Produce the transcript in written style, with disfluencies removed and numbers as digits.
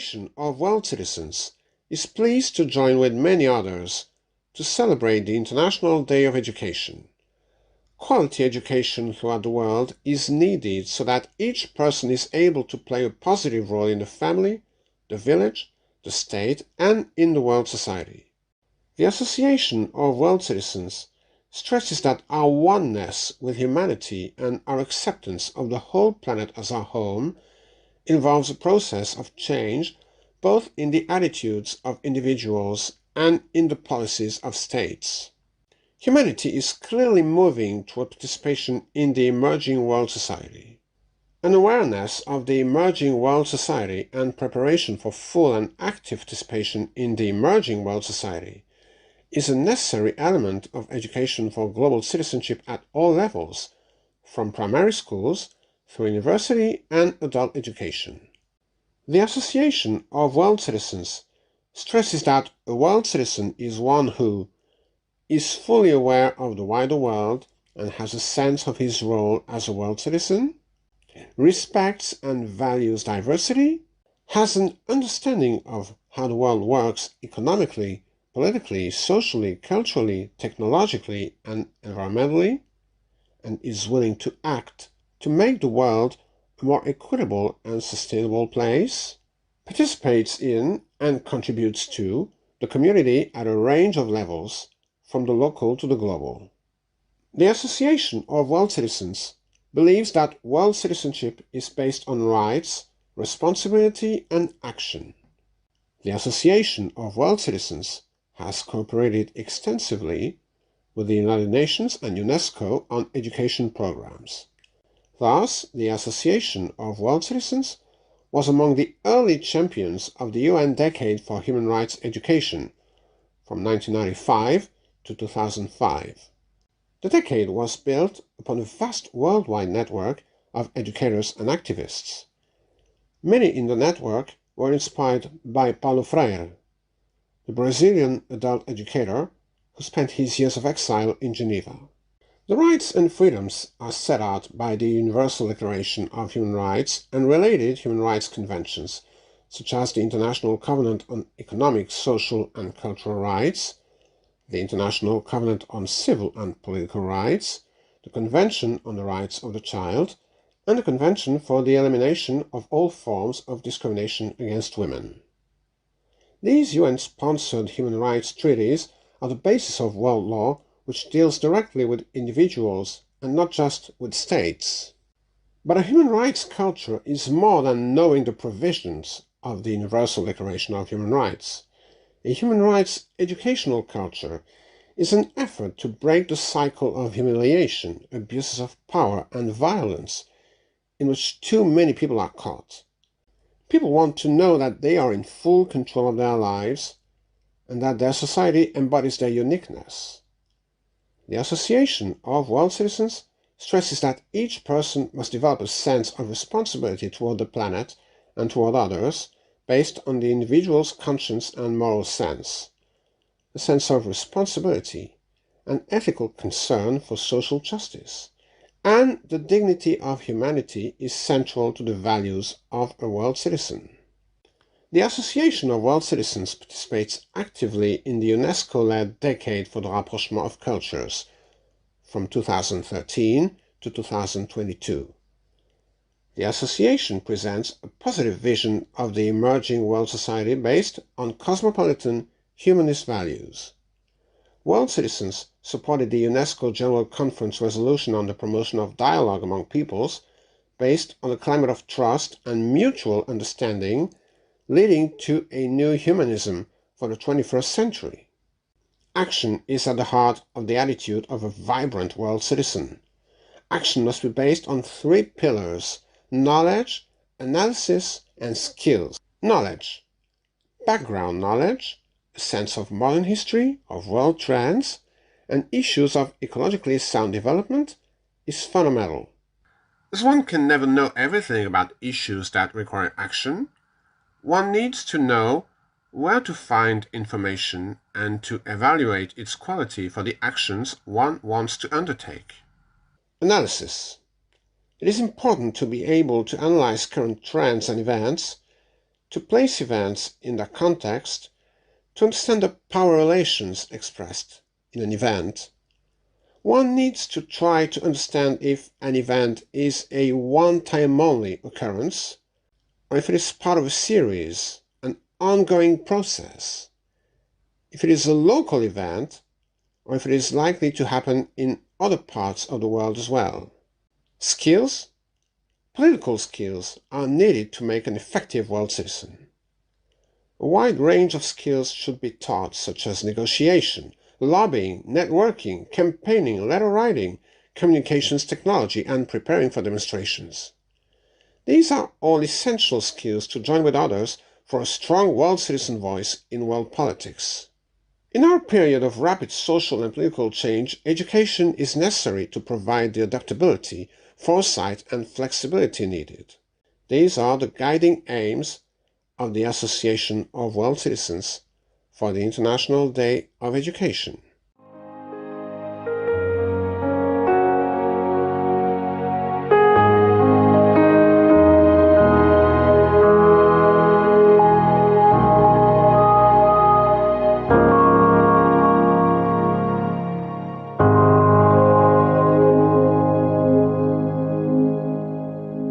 Association of World Citizens is pleased to join with many others to celebrate the International Day of Education. Quality education throughout the world is needed so that each person is able to play a positive role in the family, the village, the state, and in the world society. The Association of World Citizens stresses that our oneness with humanity and our acceptance of the whole planet as our home involves a process of change both in the attitudes of individuals and in the policies of states. Humanity is clearly moving toward participation in the emerging world society. An awareness of the emerging world society and preparation for full and active participation in the emerging world society is a necessary element of education for global citizenship at all levels, from primary schools through university and adult education. The Association of World Citizens stresses that a world citizen is one who is fully aware of the wider world and has a sense of his role as a world citizen, respects and values diversity, has an understanding of how the world works economically, politically, socially, culturally, technologically, and environmentally, and is willing to act to make the world a more equitable and sustainable place, participates in and contributes to the community at a range of levels, from the local to the global. The Association of World Citizens believes that world citizenship is based on rights, responsibility, and action. The Association of World Citizens has cooperated extensively with the United Nations and UNESCO on education programs. Thus, the Association of World Citizens was among the early champions of the UN Decade for Human Rights Education from 1995 to 2005. The decade was built upon a vast worldwide network of educators and activists. Many in the network were inspired by Paulo Freire, the Brazilian adult educator who spent his years of exile in Geneva. The rights and freedoms are set out by the Universal Declaration of Human Rights and related human rights conventions, such as the International Covenant on Economic, Social and Cultural Rights, the International Covenant on Civil and Political Rights, the Convention on the Rights of the Child, and the Convention for the Elimination of All Forms of Discrimination against Women. These UN-sponsored human rights treaties are the basis of world law, which deals directly with individuals and not just with states. But a human rights culture is more than knowing the provisions of the Universal Declaration of Human Rights. A human rights educational culture is an effort to break the cycle of humiliation, abuses of power, and violence in which too many people are caught. People want to know that they are in full control of their lives and that their society embodies their uniqueness. The Association of World Citizens stresses that each person must develop a sense of responsibility toward the planet and toward others, based on the individual's conscience and moral sense, a sense of responsibility, an ethical concern for social justice, and the dignity of humanity is central to the values of a world citizen. The Association of World Citizens participates actively in the UNESCO-led Decade for the Rapprochement of Cultures from 2013 to 2022. The association presents a positive vision of the emerging world society based on cosmopolitan humanist values. World Citizens supported the UNESCO General Conference resolution on the promotion of dialogue among peoples based on a climate of trust and mutual understanding leading to a new humanism for the 21st century. Action is at the heart of the attitude of a vibrant world citizen. Action must be based on three pillars: knowledge, analysis, and skills. Knowledge. Background knowledge, a sense of modern history, of world trends, and issues of ecologically sound development is fundamental. As one can never know everything about issues that require action, one needs to know where to find information and to evaluate its quality for the actions one wants to undertake. Analysis. It is important to be able to analyze current trends and events to place events in their context, to understand the power relations expressed in an event, one needs to try to understand if an event is a one-time only occurrence, or if it is part of a series, an ongoing process, if it is a local event, or if it is likely to happen in other parts of the world as well. Skills, political skills, are needed to make an effective world citizen. A wide range of skills should be taught, such as negotiation, lobbying, networking, campaigning, letter writing, communications technology, and preparing for demonstrations. These are all essential skills to join with others for a strong world citizen voice in world politics. In our period of rapid social and political change, education is necessary to provide the adaptability, foresight, and flexibility needed. These are the guiding aims of the Association of World Citizens for the International Day of Education.